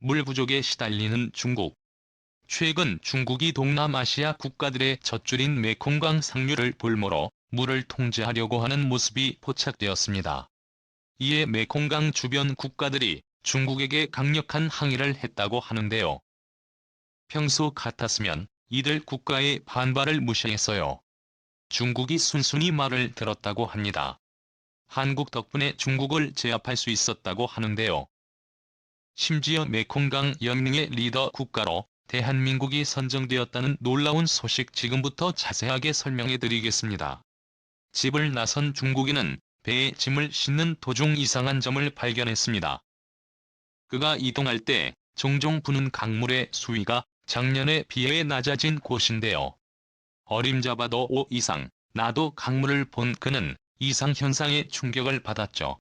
물 부족에 시달리는 중국. 최근 중국이 동남아시아 국가들의 젖줄인 메콩강 상류를 볼모로 물을 통제하려고 하는 모습이 포착되었습니다. 이에 메콩강 주변 국가들이 중국에게 강력한 항의를 했다고 하는데요. 평소 같았으면 이들 국가의 반발을 무시했어요. 중국이 순순히 말을 들었다고 합니다. 한국 덕분에 중국을 제압할 수 있었다고 하는데요. 심지어 메콩강 연맹의 리더 국가로 대한민국이 선정되었다는 놀라운 소식 지금부터 자세하게 설명해 드리겠습니다. 집을 나선 중국인은 배에 짐을 싣는 도중 이상한 점을 발견했습니다. 그가 이동할 때 종종 부는 강물의 수위가 작년에 비해 낮아진 곳인데요. 어림잡아도 5 이상 나도 강물을 본 그는 이상현상에 충격을 받았죠.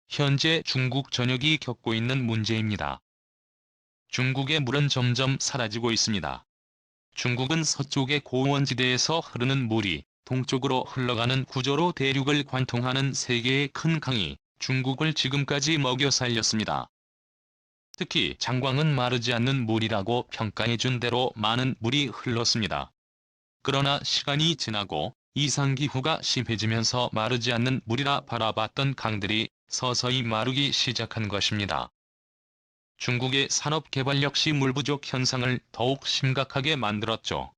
현재 중국 전역이 겪고 있는 문제입니다. 중국의 물은 점점 사라지고 있습니다. 중국은 서쪽의 고원지대에서 흐르는 물이 동쪽으로 흘러가는 구조로 대륙을 관통하는 세계의 큰 강이 중국을 지금까지 먹여 살렸습니다. 특히 장광은 마르지 않는 물이라고 평가해준 대로 많은 물이 흘렀습니다. 그러나 시간이 지나고 이상기후가 심해지면서 마르지 않는 물이라 바라봤던 강들이 서서히 마르기 시작한 것입니다. 중국의 산업개발 역시 물 부족 현상을 더욱 심각하게 만들었죠.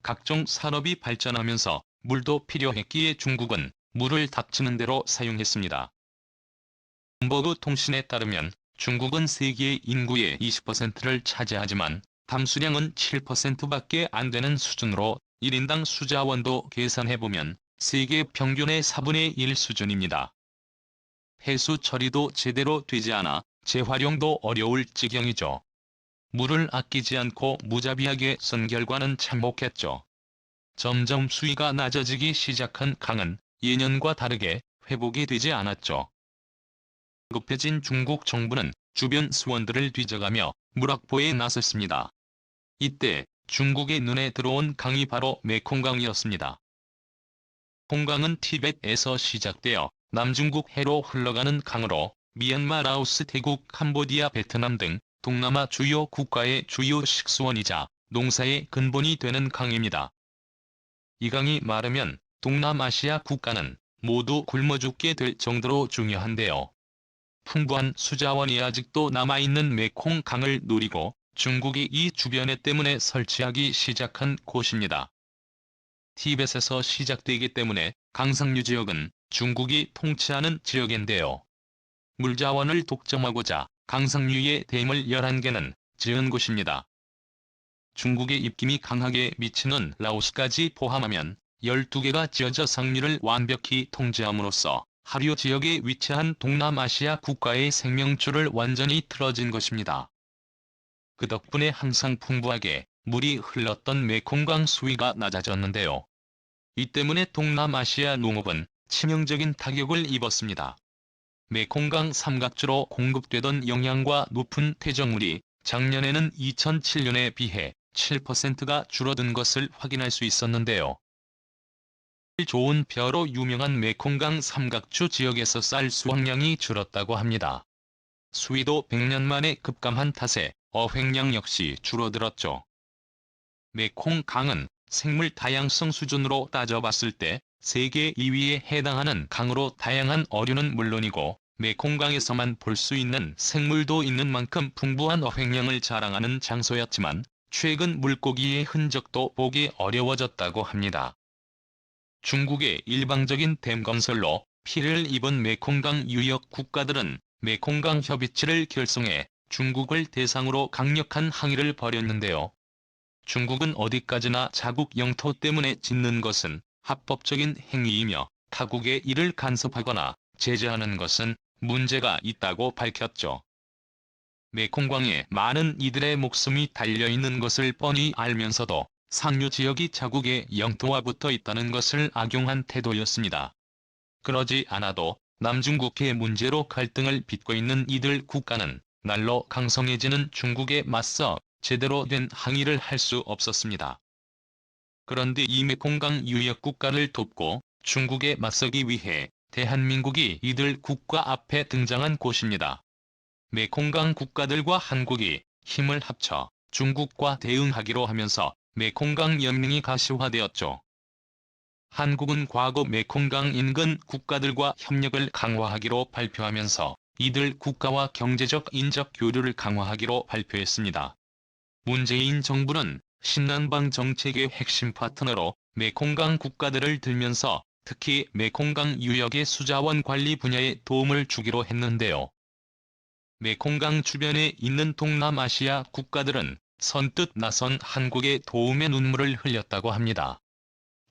각종 산업이 발전하면서 물도 필요했기에 중국은 물을 닥치는 대로 사용했습니다. 블룸버그 통신에 따르면 중국은 세계 인구의 20%를 차지하지만 담수량은 7%밖에 안 되는 수준으로 1인당 수자원도 계산해보면 세계 평균의 4분의 1 수준입니다. 폐수 처리도 제대로 되지 않아 재활용도 어려울 지경이죠. 물을 아끼지 않고 무자비하게 쓴 결과는 참혹했죠. 점점 수위가 낮아지기 시작한 강은 예년과 다르게 회복이 되지 않았죠. 급해진 중국 정부는 주변 수원들을 뒤져가며 물 확보에 나섰습니다. 이때 중국의 눈에 들어온 강이 바로 메콩강이었습니다. 콩강은 티벳에서 시작되어 남중국 해로 흘러가는 강으로 미얀마, 라오스, 태국, 캄보디아, 베트남 등 동남아 주요 국가의 주요 식수원이자 농사의 근본이 되는 강입니다. 이 강이 마르면 동남아시아 국가는 모두 굶어 죽게 될 정도로 중요한데요. 풍부한 수자원이 아직도 남아있는 메콩강을 노리고 중국이 이 주변에 때문에 설치하기 시작한 곳입니다. 티벳에서 시작되기 때문에 강상류 지역은 중국이 통치하는 지역인데요. 물자원을 독점하고자 강상류의 댐을 11개는 지은 곳입니다. 중국의 입김이 강하게 미치는 라오스까지 포함하면 12개가 지어져 상류를 완벽히 통제함으로써 하류 지역에 위치한 동남아시아 국가의 생명줄을 완전히 틀어진 것입니다. 그 덕분에 항상 풍부하게 물이 흘렀던 메콩강 수위가 낮아졌는데요. 이 때문에 동남아시아 농업은 치명적인 타격을 입었습니다. 메콩강 삼각주로 공급되던 영양과 높은 퇴적물이 작년에는 2007년에 비해 7%가 줄어든 것을 확인할 수 있었는데요. 좋은 벼로 유명한 메콩강 삼각주 지역에서 쌀 수확량이 줄었다고 합니다. 수위도 100년 만에 급감한 탓에 어획량 역시 줄어들었죠. 메콩강은 생물 다양성 수준으로 따져봤을 때 세계 2위에 해당하는 강으로 다양한 어류는 물론이고 메콩강에서만 볼 수 있는 생물도 있는 만큼 풍부한 어획량을 자랑하는 장소였지만 최근 물고기의 흔적도 보기 어려워졌다고 합니다. 중국의 일방적인 댐 건설로 피해를 입은 메콩강 유역 국가들은 메콩강 협의체를 결성해 중국을 대상으로 강력한 항의를 벌였는데요. 중국은 어디까지나 자국 영토 때문에 짓는 것은 합법적인 행위이며 타국의 이를 간섭하거나 제재하는 것은 문제가 있다고 밝혔죠. 메콩강에 많은 이들의 목숨이 달려있는 것을 뻔히 알면서도 상류 지역이 자국의 영토와 붙어 있다는 것을 악용한 태도였습니다. 그러지 않아도 남중국해 문제로 갈등을 빚고 있는 이들 국가는 날로 강성해지는 중국에 맞서 제대로 된 항의를 할 수 없었습니다. 그런데 이 메콩강 유역 국가를 돕고 중국에 맞서기 위해 대한민국이 이들 국가 앞에 등장한 곳입니다. 메콩강 국가들과 한국이 힘을 합쳐 중국과 대응하기로 하면서 메콩강 연맹이 가시화되었죠. 한국은 과거 메콩강 인근 국가들과 협력을 강화하기로 발표하면서 이들 국가와 경제적 인적 교류를 강화하기로 발표했습니다. 문재인 정부는 신남방 정책의 핵심 파트너로 메콩강 국가들을 들면서 특히 메콩강 유역의 수자원 관리 분야에 도움을 주기로 했는데요. 메콩강 주변에 있는 동남아시아 국가들은 선뜻 나선 한국의 도움에 눈물을 흘렸다고 합니다.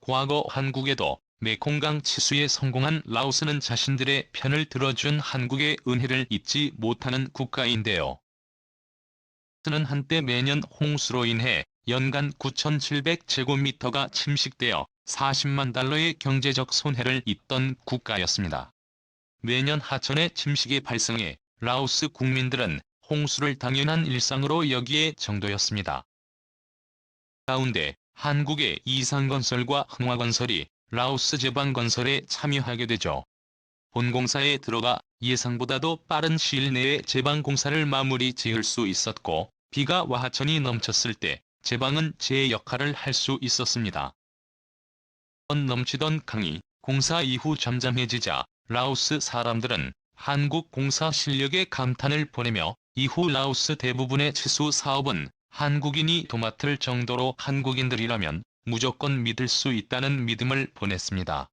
과거 한국에도 메콩강 치수에 성공한 라오스는 자신들의 편을 들어준 한국의 은혜를 잊지 못하는 국가인데요. 라오스는 한때 매년 홍수로 인해 연간 9,700제곱미터가 침식되어 40만 달러의 경제적 손해를 입던 국가였습니다. 매년 하천의 침식이 발생해 라오스 국민들은 홍수를 당연한 일상으로 여기에 정도였습니다. 가운데 한국의 이상건설과 흥화건설이 라오스 제방건설에 참여하게 되죠. 본공사에 들어가 예상보다도 빠른 시일 내에 제방공사를 마무리 지을 수 있었고 비가 와 하천이 넘쳤을 때 제방은 제 역할을 할 수 있었습니다. 넘치던 강이 공사 이후 잠잠해지자 라오스 사람들은 한국 공사 실력에 감탄을 보내며 이후 라오스 대부분의 치수 사업은 한국인이 도맡을 정도로 한국인들이라면 무조건 믿을 수 있다는 믿음을 보냈습니다.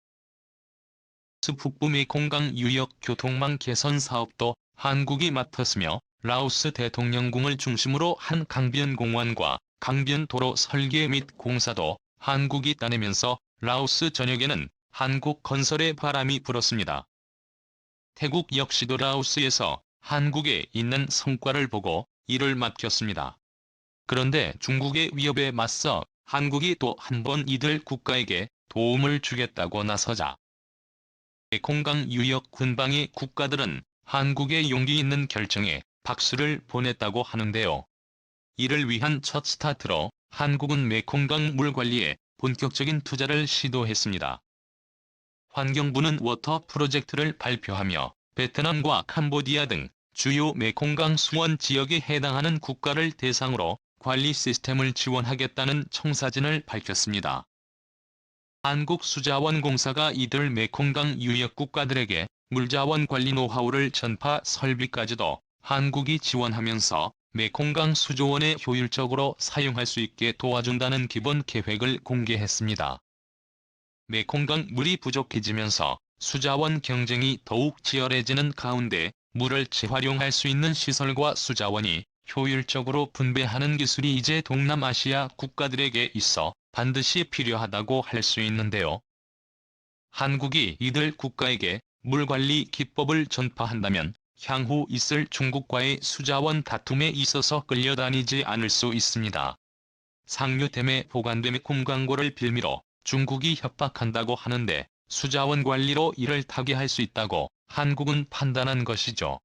북부 메콩강 유역 교통망 개선 사업도 한국이 맡았으며 라오스 대통령궁을 중심으로 한 강변공원과 강변도로 설계 및 공사도 한국이 따내면서 라오스 전역에는 한국 건설의 바람이 불었습니다. 태국 역시도 라오스에서 한국에 있는 성과를 보고 이를 맡겼습니다. 그런데 중국의 위협에 맞서 한국이 또 한 번 이들 국가에게 도움을 주겠다고 나서자 메콩강 유역 근방의 국가들은 한국의 용기 있는 결정에 박수를 보냈다고 하는데요. 이를 위한 첫 스타트로 한국은 메콩강 물 관리에 본격적인 투자를 시도했습니다. 환경부는 워터 프로젝트를 발표하며 베트남과 캄보디아 등 주요 메콩강 수원 지역에 해당하는 국가를 대상으로 관리 시스템을 지원하겠다는 청사진을 밝혔습니다. 한국수자원공사가 이들 메콩강 유역 국가들에게 물자원 관리 노하우를 전파 설비까지도 한국이 지원하면서 메콩강 수조원에 효율적으로 사용할 수 있게 도와준다는 기본 계획을 공개했습니다. 메콩강 물이 부족해지면서 수자원 경쟁이 더욱 치열해지는 가운데 물을 재활용할 수 있는 시설과 수자원이 효율적으로 분배하는 기술이 이제 동남아시아 국가들에게 있어 반드시 필요하다고 할 수 있는데요. 한국이 이들 국가에게 물관리 기법을 전파한다면 향후 있을 중국과의 수자원 다툼에 있어서 끌려다니지 않을 수 있습니다. 상류댐에 보관된 메콩강고를 빌미로 중국이 협박한다고 하는데 수자원 관리로 이를 타개할 수 있다고 한국은 판단한 것이죠.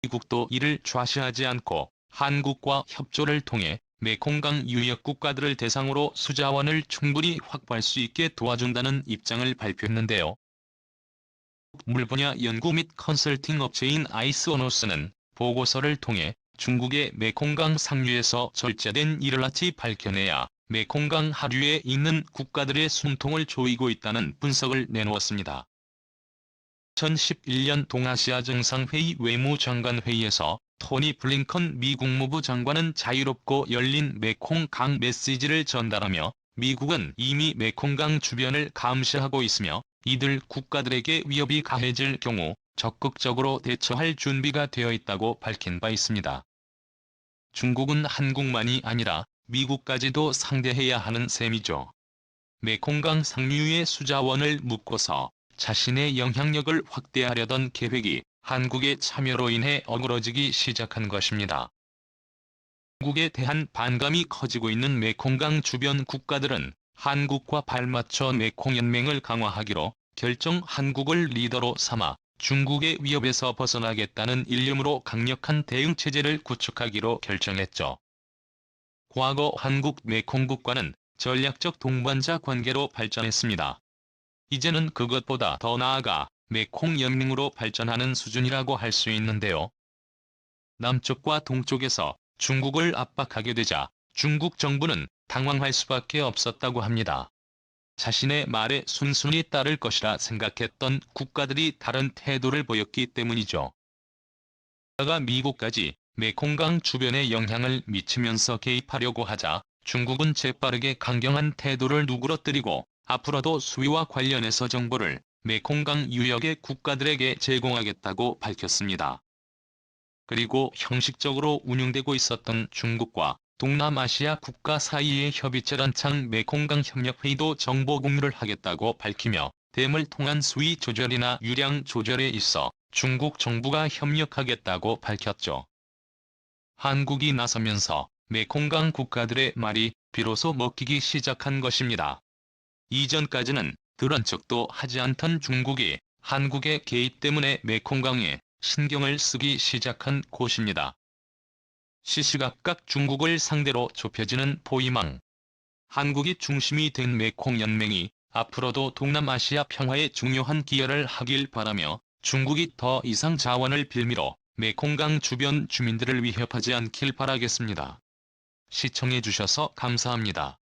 미국도 이를 좌시하지 않고 한국과 협조를 통해 메콩강 유역 국가들을 대상으로 수자원을 충분히 확보할 수 있게 도와준다는 입장을 발표했는데요. 물 분야 연구 및 컨설팅 업체인 아이스오노스는 보고서를 통해 중국의 메콩강 상류에서 절제된 이를라치 밝혀내야 메콩강 하류에 있는 국가들의 숨통을 조이고 있다는 분석을 내놓았습니다. 2011년 동아시아 정상회의 외무장관회의에서 토니 블링컨 미 국무부 장관은 자유롭고 열린 메콩강 메시지를 전달하며 미국은 이미 메콩강 주변을 감시하고 있으며 이들 국가들에게 위협이 가해질 경우 적극적으로 대처할 준비가 되어 있다고 밝힌 바 있습니다. 중국은 한국만이 아니라 미국까지도 상대해야 하는 셈이죠. 메콩강 상류의 수자원을 묶어서 자신의 영향력을 확대하려던 계획이 한국의 참여로 인해 어그러지기 시작한 것입니다. 한국에 대한 반감이 커지고 있는 메콩강 주변 국가들은 한국과 발맞춰 메콩연맹을 강화하기로 결정 한국을 리더로 삼아 중국의 위협에서 벗어나겠다는 일념으로 강력한 대응체제를 구축하기로 결정했죠. 과거 한국 메콩국과는 전략적 동반자 관계로 발전했습니다. 이제는 그것보다 더 나아가 메콩연맹으로 발전하는 수준이라고 할 수 있는데요. 남쪽과 동쪽에서 중국을 압박하게 되자 중국 정부는 당황할 수밖에 없었다고 합니다. 자신의 말에 순순히 따를 것이라 생각했던 국가들이 다른 태도를 보였기 때문이죠. 가 미국까지 메콩강 주변에 영향을 미치면서 개입하려고 하자 중국은 재빠르게 강경한 태도를 누그러뜨리고 앞으로도 수위와 관련해서 정보를 메콩강 유역의 국가들에게 제공하겠다고 밝혔습니다. 그리고 형식적으로 운영되고 있었던 중국과 동남아시아 국가 사이의 협의체란 창 메콩강 협력회의도 정보 공유를 하겠다고 밝히며 댐을 통한 수위 조절이나 유량 조절에 있어 중국 정부가 협력하겠다고 밝혔죠. 한국이 나서면서 메콩강 국가들의 말이 비로소 먹히기 시작한 것입니다. 이전까지는 들은 척도 하지 않던 중국이 한국의 개입 때문에 메콩강에 신경을 쓰기 시작한 곳입니다. 시시각각 중국을 상대로 좁혀지는 포위망. 한국이 중심이 된 메콩 연맹이 앞으로도 동남아시아 평화에 중요한 기여를 하길 바라며 중국이 더 이상 자원을 빌미로 메콩강 주변 주민들을 위협하지 않길 바라겠습니다. 시청해주셔서 감사합니다.